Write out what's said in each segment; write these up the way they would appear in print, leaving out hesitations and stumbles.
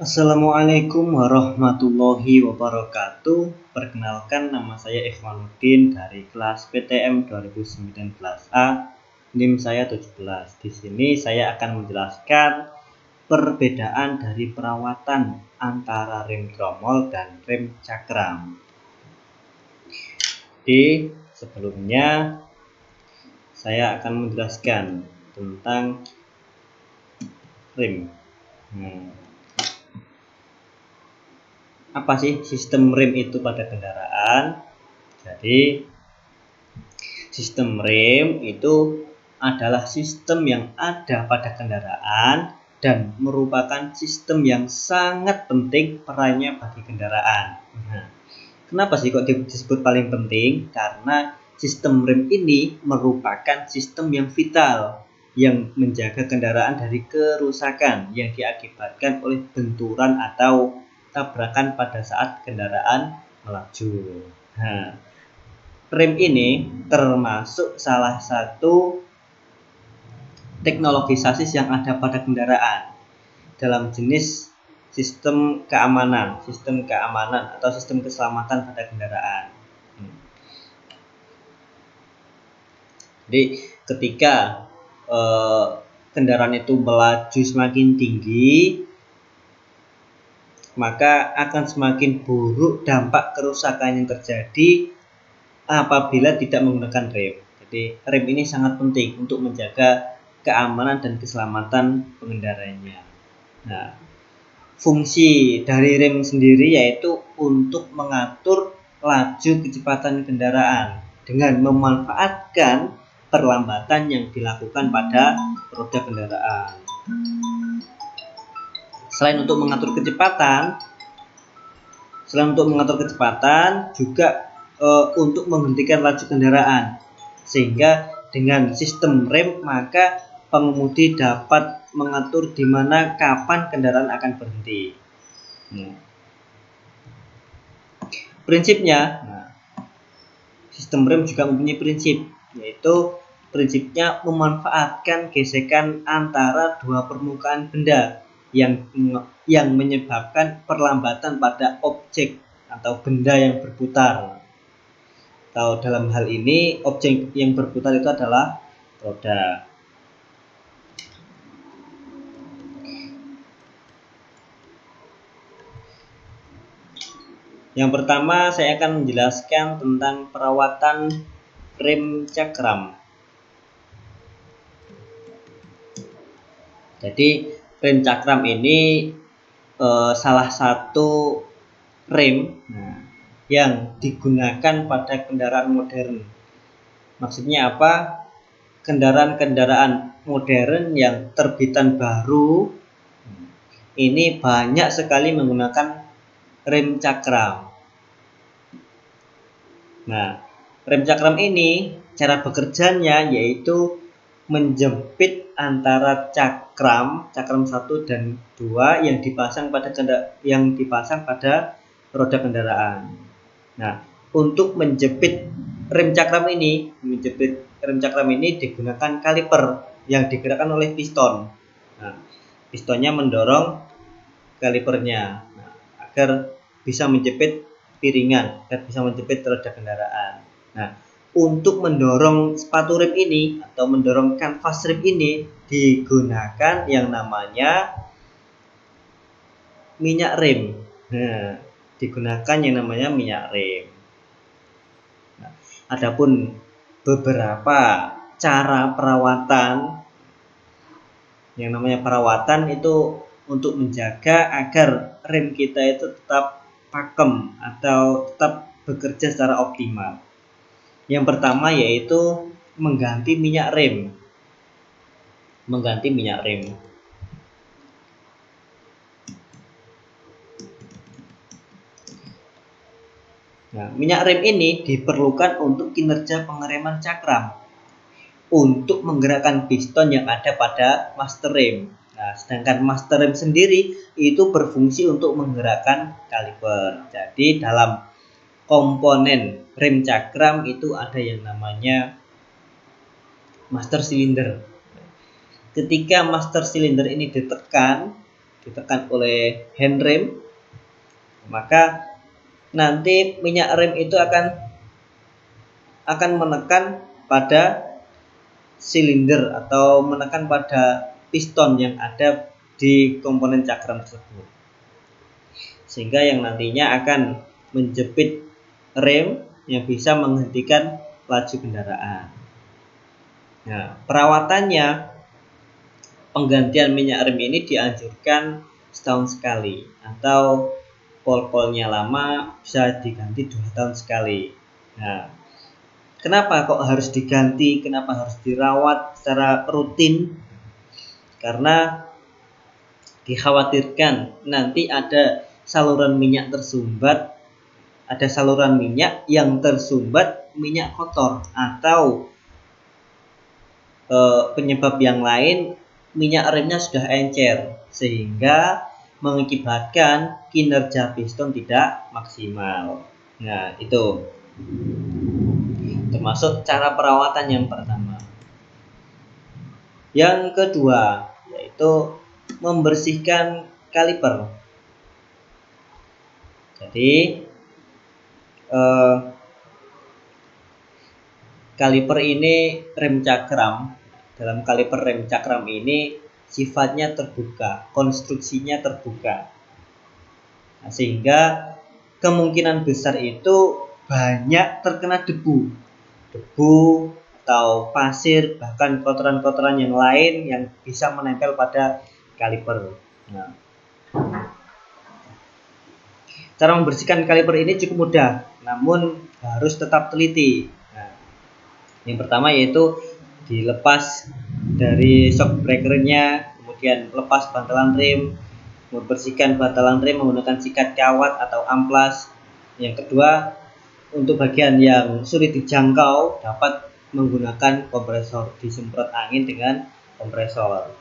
Assalamualaikum warahmatullahi wabarakatuh. Perkenalkan, nama saya Ikhwanuddin dari kelas PTM 2019A, NIM saya 17. Di sini saya akan menjelaskan perbedaan dari perawatan antara rem tromol dan rem cakram. Sebelumnya saya akan menjelaskan tentang rem. Apa sih sistem rem itu pada kendaraan? Jadi, sistem rem itu adalah sistem yang ada pada kendaraan dan merupakan sistem yang sangat penting perannya bagi kendaraan. Kenapa sih kok disebut paling penting? Karena sistem rem ini merupakan sistem yang vital yang menjaga kendaraan dari kerusakan yang diakibatkan oleh benturan atau tabrakan pada saat kendaraan melaju. Rem ini termasuk salah satu teknologi sasis yang ada pada kendaraan dalam jenis sistem keamanan atau sistem keselamatan pada kendaraan. Jadi ketika kendaraan itu melaju semakin tinggi, maka akan semakin buruk dampak kerusakan yang terjadi apabila tidak menggunakan rem. Jadi rem ini sangat penting untuk menjaga keamanan dan keselamatan pengendaranya. Nah, fungsi dari rem sendiri yaitu untuk mengatur laju kecepatan kendaraan dengan memanfaatkan perlambatan yang dilakukan pada roda kendaraan. Selain untuk mengatur kecepatan, juga untuk menghentikan laju kendaraan. Sehingga dengan sistem rem maka pengemudi dapat mengatur di mana kapan kendaraan akan berhenti. Prinsipnya, sistem rem juga mempunyai prinsip, yaitu prinsipnya memanfaatkan gesekan antara dua permukaan benda yang menyebabkan perlambatan pada objek atau benda yang berputar. Atau dalam hal ini objek yang berputar itu adalah roda. Yang pertama saya akan menjelaskan tentang perawatan rem cakram. Jadi rem cakram ini salah satu rem yang digunakan pada kendaraan modern. Maksudnya apa? Kendaraan-kendaraan modern yang terbitan baru ini banyak sekali menggunakan rem cakram. Nah, rem cakram ini cara bekerjanya yaitu menjepit antara cakram 1 dan 2 yang dipasang pada roda kendaraan. Nah, untuk menjepit rem cakram ini digunakan kaliper yang digerakkan oleh piston. Nah, pistonnya mendorong kalipernya agar bisa menjepit piringan, agar bisa menjepit roda kendaraan. Nah, untuk mendorong sepatu rem ini atau mendorong kanvas rem ini digunakan yang namanya minyak rem. Nah, adapun beberapa cara perawatan, yang namanya perawatan itu untuk menjaga agar rem kita itu tetap pakem atau tetap bekerja secara optimal. Yang pertama yaitu mengganti minyak rem. Nah, minyak rem ini diperlukan untuk kinerja pengereman cakram, untuk menggerakkan piston yang ada pada master rem. Nah, sedangkan master rem sendiri itu berfungsi untuk menggerakkan kaliper. Jadi dalam komponen rem cakram itu ada yang namanya master cylinder. Ketika master cylinder ini ditekan, ditekan oleh handrem, maka nanti minyak rem itu akan menekan pada silinder atau menekan pada piston yang ada di komponen cakram tersebut, sehingga yang nantinya akan menjepit rem yang bisa menghentikan laju kendaraan. Nah, perawatannya, penggantian minyak rem ini dianjurkan setahun sekali, atau pol-polnya lama bisa diganti 2 tahun sekali. Nah, kenapa kok harus diganti? Kenapa harus dirawat secara rutin? Karena dikhawatirkan nanti ada saluran minyak tersumbat, ada saluran minyak yang tersumbat minyak kotor, atau penyebab yang lain minyak remnya sudah encer, sehingga mengakibatkan kinerja piston tidak maksimal. Nah, itu termasuk cara perawatan yang pertama. Yang kedua yaitu membersihkan kaliper. Jadi kaliper ini rem cakram. Dalam kaliper rem cakram ini sifatnya terbuka, konstruksinya terbuka. Nah, sehingga kemungkinan besar itu banyak terkena debu atau pasir, bahkan kotoran-kotoran yang lain yang bisa menempel pada kaliper. Nah, cara membersihkan kaliper ini cukup mudah, namun harus tetap teliti. Nah, yang pertama yaitu dilepas dari shock breakernya, kemudian lepas bantalan rem, membersihkan bantalan rem menggunakan sikat kawat atau amplas. Yang kedua, untuk bagian yang sulit dijangkau dapat menggunakan kompresor, disemprot angin dengan kompresor.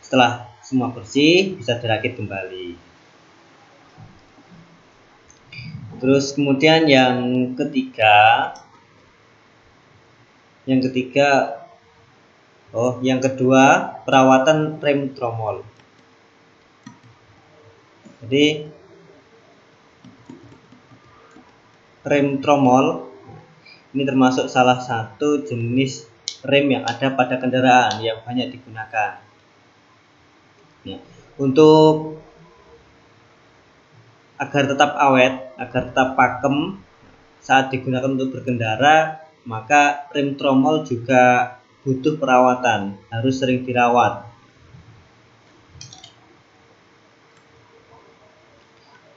Setelah semua bersih, bisa dirakit kembali. Terus kemudian yang kedua, perawatan rem tromol. Jadi rem tromol ini termasuk salah satu jenis rem yang ada pada kendaraan yang banyak digunakan. Ya, untuk agar tetap awet, agar tetap pakem saat digunakan untuk berkendara, maka rem tromol juga butuh perawatan, harus sering dirawat.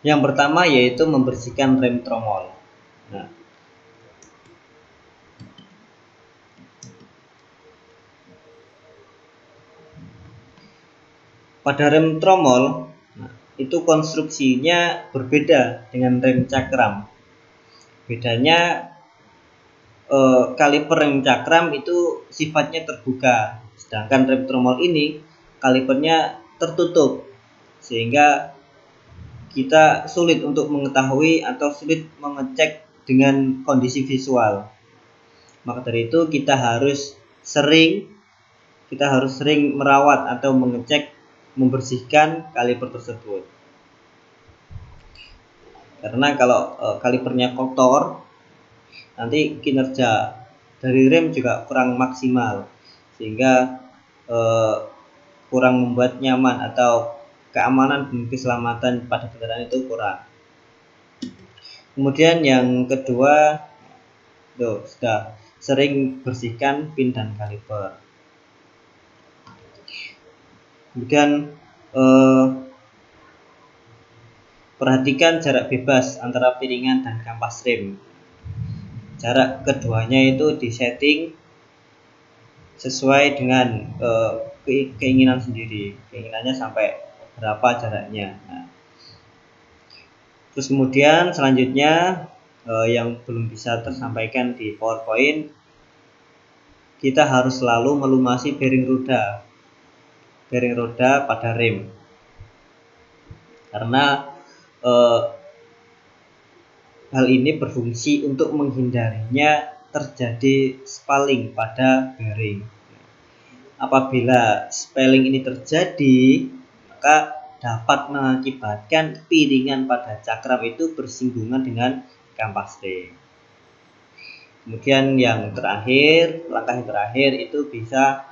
Yang pertama yaitu membersihkan rem tromol. Nah, pada rem tromol itu konstruksinya berbeda dengan rem cakram. Bedanya kaliper rem cakram itu sifatnya terbuka, sedangkan rem tromol ini kalipernya tertutup, sehingga kita sulit untuk mengetahui atau sulit mengecek dengan kondisi visual. Maka dari itu kita harus sering merawat atau mengecek, membersihkan kaliper tersebut. Karena kalau kalipernya kotor, nanti kinerja dari rem juga kurang maksimal, sehingga kurang membuat nyaman atau keamanan dan keselamatan pada kendaraan itu kurang. Kemudian yang kedua, sudah sering bersihkan pin dan kaliper. Kemudian perhatikan jarak bebas antara piringan dan kampas rem. Jarak keduanya itu disetting sesuai dengan keinginan sendiri. Keinginannya sampai berapa jaraknya. Nah, terus kemudian selanjutnya yang belum bisa tersampaikan di PowerPoint, kita harus selalu melumasi bearing roda pada rem, karena hal ini berfungsi untuk menghindarinya terjadi spalling pada bearing. Apabila spalling ini terjadi, maka dapat mengakibatkan piringan pada cakram itu bersinggungan dengan kampas rem. Kemudian yang terakhir, langkah yang terakhir itu bisa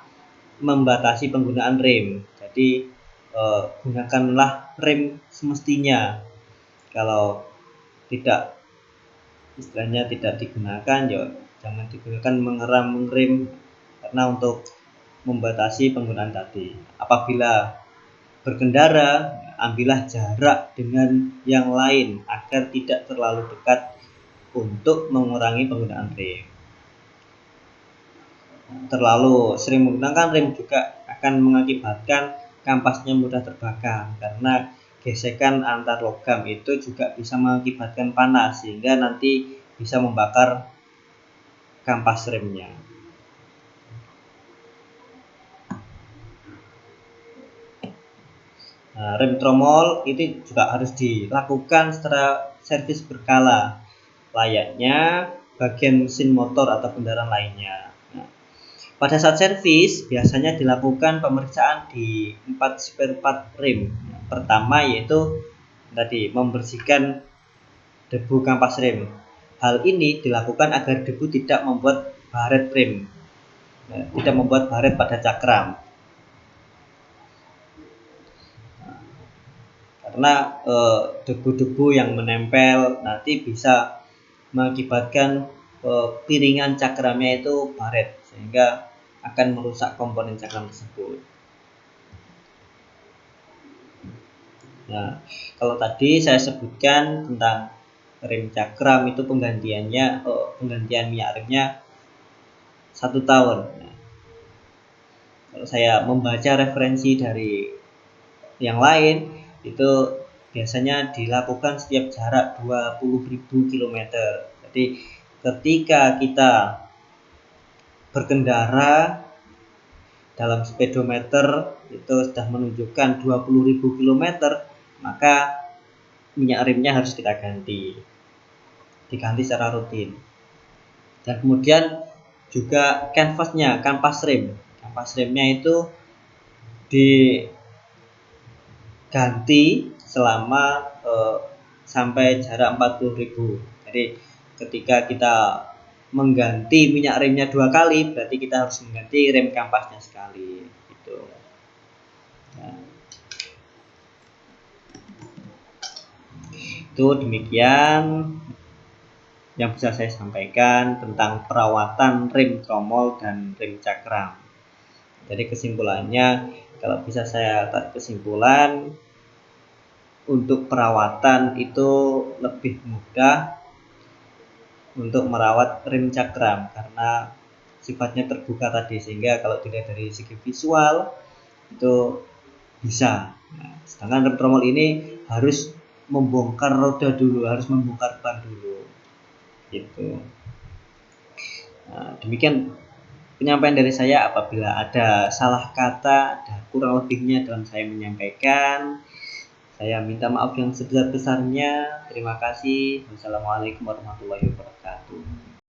membatasi penggunaan rem. Jadi gunakanlah rem semestinya. Kalau tidak, istilahnya tidak digunakan, ya jangan digunakan mengerem, karena untuk membatasi penggunaan tadi. Apabila berkendara, ambillah jarak dengan yang lain agar tidak terlalu dekat untuk mengurangi penggunaan rem. Terlalu sering menggunakan rem juga akan mengakibatkan kampasnya mudah terbakar, karena gesekan antar logam itu juga bisa mengakibatkan panas sehingga nanti bisa membakar kampas remnya. Nah, rem tromol itu juga harus dilakukan secara servis berkala, layaknya bagian mesin motor atau kendaraan lainnya. Nah, pada saat servis biasanya dilakukan pemeriksaan di 4 spare part rem. Pertama yaitu tadi membersihkan debu kampas rem. Hal ini dilakukan agar debu tidak membuat baret rem, tidak membuat baret pada cakram. Karena debu-debu yang menempel nanti bisa mengakibatkan piringan cakramnya itu baret, sehingga akan merusak komponen cakram tersebut. Nah, kalau tadi saya sebutkan tentang rem cakram itu penggantian minyak remnya 1 tahun. Nah, kalau saya membaca referensi dari yang lain, itu biasanya dilakukan setiap jarak 20.000 km. Jadi ketika kita berkendara dalam speedometer itu sudah menunjukkan 20.000 km, maka minyak remnya harus kita diganti secara rutin. Dan kemudian juga kampas remnya itu diganti selama sampai jarak 40.000. Jadi ketika kita mengganti minyak remnya 2 kali, berarti kita harus mengganti rem kampasnya sekali gitu. Nah, itu demikian yang bisa saya sampaikan tentang perawatan rem tromol dan rem cakram. Jadi kesimpulannya, kalau bisa saya tarik kesimpulan, untuk perawatan itu lebih mudah untuk merawat rem cakram karena sifatnya terbuka tadi, sehingga kalau dilihat dari segi visual itu bisa. Nah, sedangkan rem tromol ini harus membongkar roda dulu, harus membongkar ban dulu gitu. Nah, demikian penyampaian dari saya. Apabila ada salah kata, ada kurang lebihnya dalam saya menyampaikan, saya minta maaf yang sebesar-besarnya. Terima kasih. Wassalamualaikum warahmatullahi wabarakatuh.